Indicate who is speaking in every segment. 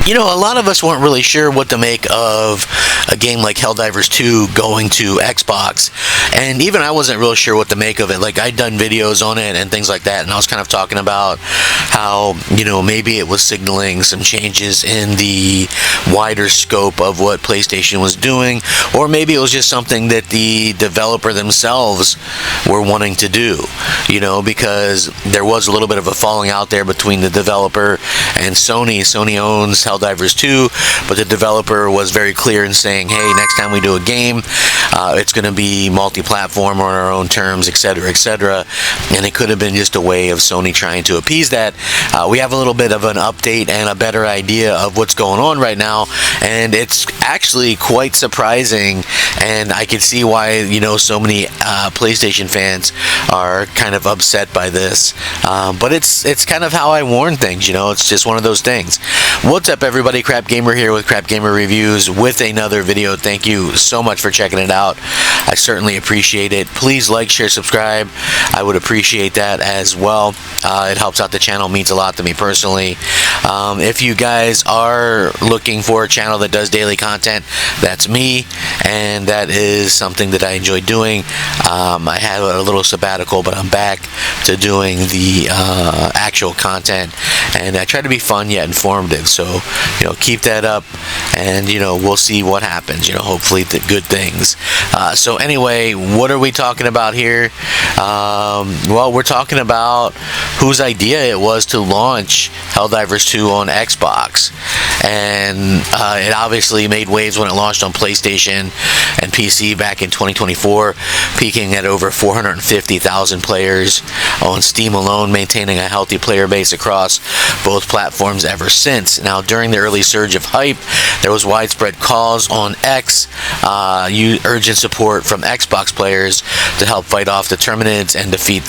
Speaker 1: You know, a lot of us weren't really sure what to make of a game like Helldivers 2 going to Xbox, and even I wasn't real sure what to make of it. Like, I'd done videos on it and things like that, and I was kind of talking about how, you know, maybe it was signaling some changes in the wider scope of what PlayStation was doing, or maybe it was just something that the developer themselves were wanting to do, you know, because there was a little bit of a falling out there between the developer and Sony. Sony owns Helldivers 2, but the developer was very clear in saying, hey, next time we do a game, it's going to be multi-platform on our own terms, etc., etc. And it could have been just a way of Sony trying to appease that. We have a little bit of an update and a better idea of what's going on right now, and it's actually quite surprising, and I can see why, you know, so many PlayStation fans are kind of upset by this. But it's kind of how I warn things, you know. It's just one of those things. What's up, everybody? Crap Gamer here with Crap Gamer Reviews with another video. Thank you so much for checking it out. I certainly appreciate it. Please like, share, subscribe. I would appreciate that as well. It helps out the channel, means a lot to me personally. If you guys are looking for a channel that does daily content, that's me, and that is something that I enjoy doing. I had a little sabbatical, but I'm back to doing the actual content, and I try to be fun yet informative. So, you know, keep that up, and, you know, we'll see what happens. You know, hopefully the good things. So anyway, what are we talking about here? Well, we're talking about whose idea it was to launch Helldivers 2 on Xbox, and it obviously made waves when it launched on PlayStation and PC back in 2024, peaking at over 450,000 players on Steam alone, maintaining a healthy player base across both platforms ever since. Now, during the early surge of hype, there was widespread calls on X, urgent support from Xbox players to help fight off the Terminids and defend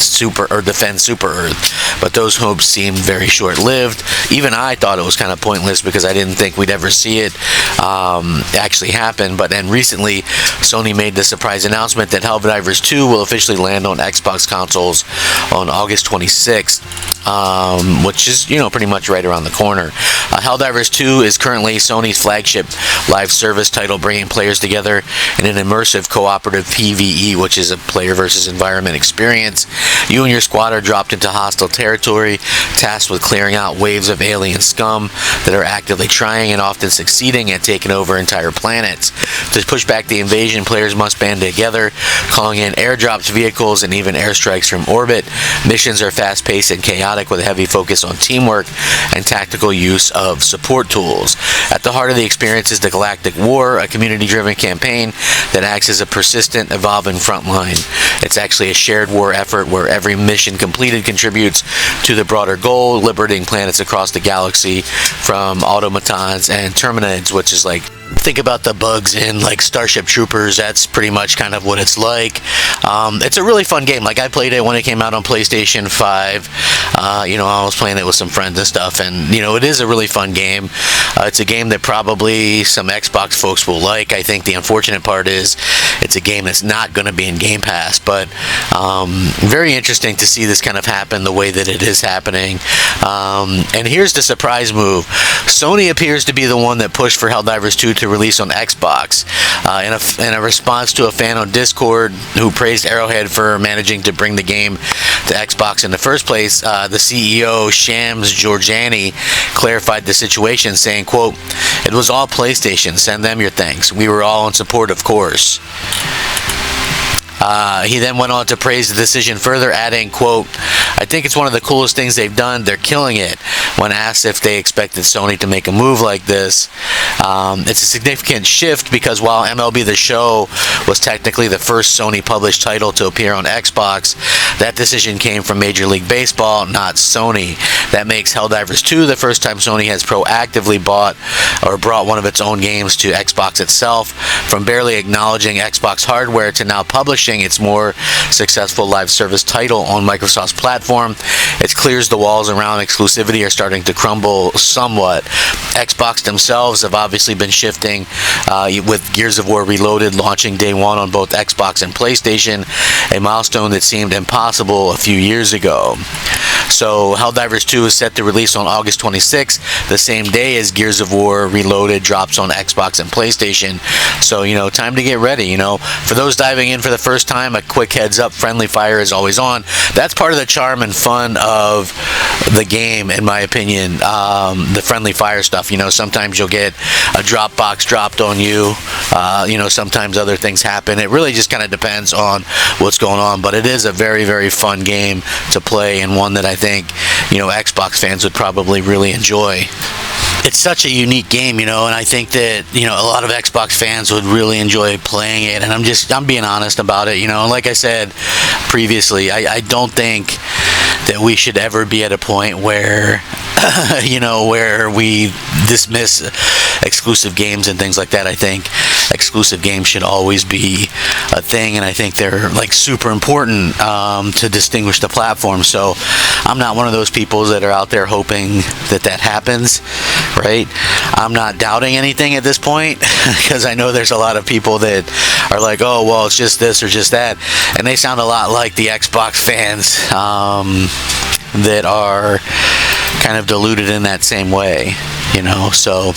Speaker 1: Super Earth. But those hopes seemed very short-lived. Even I thought it was kind of pointless because I didn't think we'd ever see it actually happen. But then recently, Sony made the surprise announcement that Helldivers 2 will officially land on Xbox consoles on August 26th, which is, you know, pretty much right around the corner. Helldivers 2 is currently Sony's flagship live service title, bringing players together in an immersive cooperative PvE, which is a player versus environment experience. You and your squad are dropped into hostile territory, tasked with clearing out waves of alien scum that are actively trying and often succeeding at taking over entire planets. To push back the invasion, players must band together, calling in airdrops, vehicles, and even airstrikes from orbit. Missions are fast-paced and chaotic, with a heavy focus on teamwork and tactical use of support tools. At the heart of the experience is the Galactic War, a community-driven campaign that acts as a persistent, evolving frontline. It's actually a shared war effort where every mission completed contributes to the broader goal, liberating planets across the galaxy from automatons and Terminids, which is like, think about the bugs in like Starship Troopers. That's pretty much kind of what it's like. It's a really fun game. Like, I played it when it came out on PlayStation 5. You know, I was playing it with some friends and stuff, and, you know, it is a really fun game. It's a game that probably some Xbox folks will like. I think the unfortunate part is it's a game that's not going to be in Game Pass, but very interesting to see this kind of happen the way that it is happening. And here's the surprise move. Sony appears to be the one that pushed for Helldivers 2 to release on Xbox. In a response to a fan on Discord who praised Arrowhead for managing to bring the game to Xbox in the first place, the CEO, Shams Georgiani, clarified the situation, saying, quote, "It was all PlayStation. Send them your thanks. We were all in support, of course." He then went on to praise the decision further, adding, quote, "I think it's one of the coolest things they've done. They're killing it." When asked if they expected Sony to make a move like this, it's a significant shift because while MLB The Show was technically the first Sony-published title to appear on Xbox, that decision came from Major League Baseball, not Sony. That makes Helldivers 2 the first time Sony has proactively bought or brought one of its own games to Xbox itself. From barely acknowledging Xbox hardware to now publishing its more successful live service title on Microsoft's platform, it clears the walls around exclusivity are starting to crumble somewhat. Xbox themselves have obviously been shifting, with Gears of War Reloaded launching day one on both Xbox and PlayStation, a milestone that seemed impossible a few years ago. So Helldivers 2 is set to release on August 26th, the same day as Gears of War Reloaded drops on Xbox and PlayStation. So, time to get ready. For those diving in for the first time, a quick heads up, friendly fire is always on. That's part of the charm and fun of the game, in my opinion. The friendly fire stuff. Sometimes you'll get a drop box dropped on you. Sometimes other things happen. It really just kind of depends on what's going on, but it is a very, very fun game to play, and one that I think Xbox fans would probably really enjoy. It's such a unique game, and I think that a lot of Xbox fans would really enjoy playing it, and I'm being honest about it. Like I said previously, I don't think that we should ever be at a point where where we dismiss exclusive games and things like that. I think exclusive games should always be a thing, and I think they're super important to distinguish the platform. So I'm not one of those people that are out there hoping that happens, right? I'm not doubting anything at this point because I know there's a lot of people that are like, oh, well, it's just this or just that, and they sound a lot like the Xbox fans that are kind of diluted in that same way, so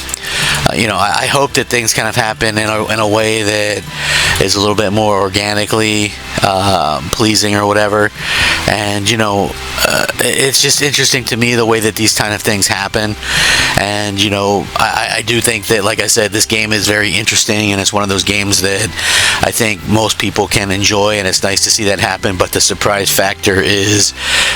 Speaker 1: I hope that things kind of happen in a way that is a little bit more organically pleasing or whatever. And it's just interesting to me the way that these kind of things happen. And I do think that, like I said, this game is very interesting, and it's one of those games that I think most people can enjoy, and it's nice to see that happen. But the surprise factor is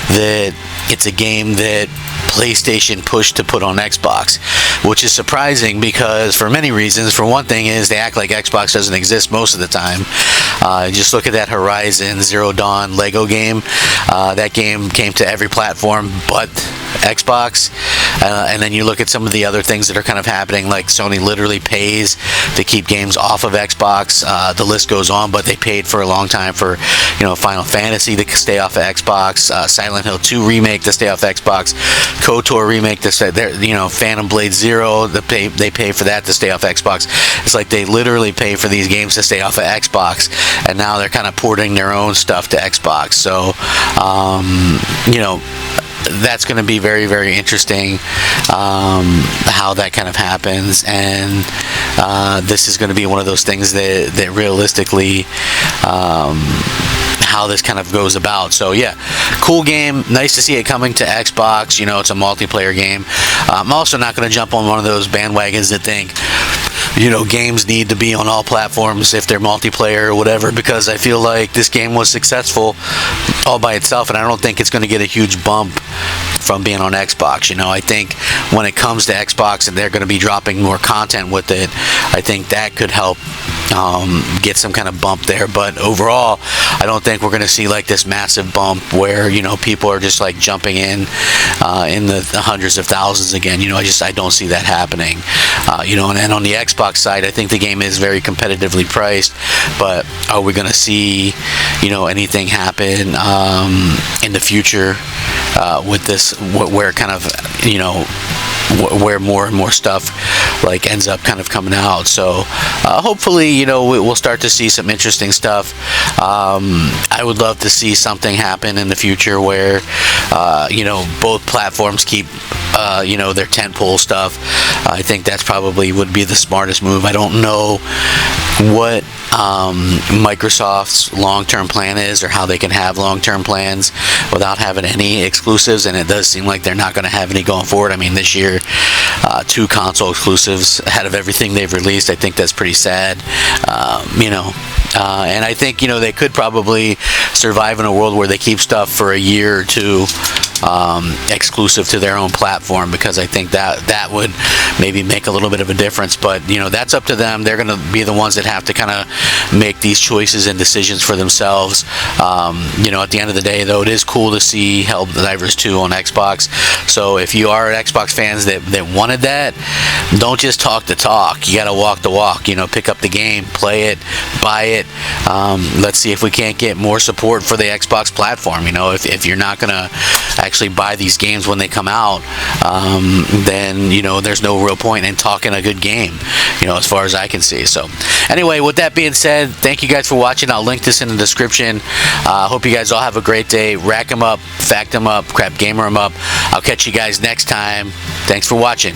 Speaker 1: that it's a game that PlayStation pushed to put on Xbox, which is surprising because for many reasons. For one thing is they act like Xbox doesn't exist most of the time. Just look at that Horizon Zero Dawn Lego game. That game came to every platform but Xbox. And then you look at some of the other things that are kind of happening, like Sony literally pays to keep games off of Xbox. The list goes on, but they paid for a long time for Final Fantasy to stay off of Xbox, Silent Hill 2 remake to stay off Xbox, KOTOR remake to stay there, Phantom Blade Zero, they pay for that to stay off Xbox. It's like they literally pay for these games to stay off of Xbox, and now they're kind of porting their own stuff to Xbox. So that's going to be very, very interesting how that kind of happens, and this is going to be one of those things that realistically how this kind of goes about. So yeah, cool game, nice to see it coming to Xbox. It's a multiplayer game. I'm also not going to jump on one of those bandwagons that think games need to be on all platforms if they're multiplayer or whatever, because I feel like this game was successful all by itself, and I don't think it's going to get a huge bump from being on Xbox. I think when it comes to Xbox and they're going to be dropping more content with it, I think that could help get some kind of bump there. But overall, I don't think we're going to see this massive bump where people are just jumping in the hundreds of thousands again. I don't see that happening. And on the Xbox side, I think the game is very competitively priced, but are we going to see anything happen in the future with this, where kind of where more and more stuff ends up kind of coming out? So hopefully we'll start to see some interesting stuff. I would love to see something happen in the future where both platforms keep their tentpole stuff. I think that's probably would be the smartest move. I don't know what Microsoft's long-term plan is, or how they can have long-term plans without having any exclusives, and it does seem like they're not going to have any going forward. I mean, this year 2 console exclusives ahead of everything they've released. I think that's pretty sad. And I think they could probably survive in a world where they keep stuff for a year or two exclusive to their own platform, because I think that would maybe make a little bit of a difference. But that's up to them. They're going to be the ones that have to kind of make these choices and decisions for themselves. At the end of the day, though, it is cool to see Helldivers 2 on Xbox. So if you are Xbox fans that wanted that, don't just talk the talk. You got to walk the walk. Pick up the game, play it, buy it. Let's see if we can't get more support for the Xbox platform. If you're not going to actually buy these games when they come out, then there's no real point in talking a good game, as far as I can see. So anyway, with that being said, thank you guys for watching. I'll link this in the description. Hope you guys all have a great day. Rack 'em up, fact 'em up, crap gamer 'em up. I'll catch you guys next time. Thanks for watching.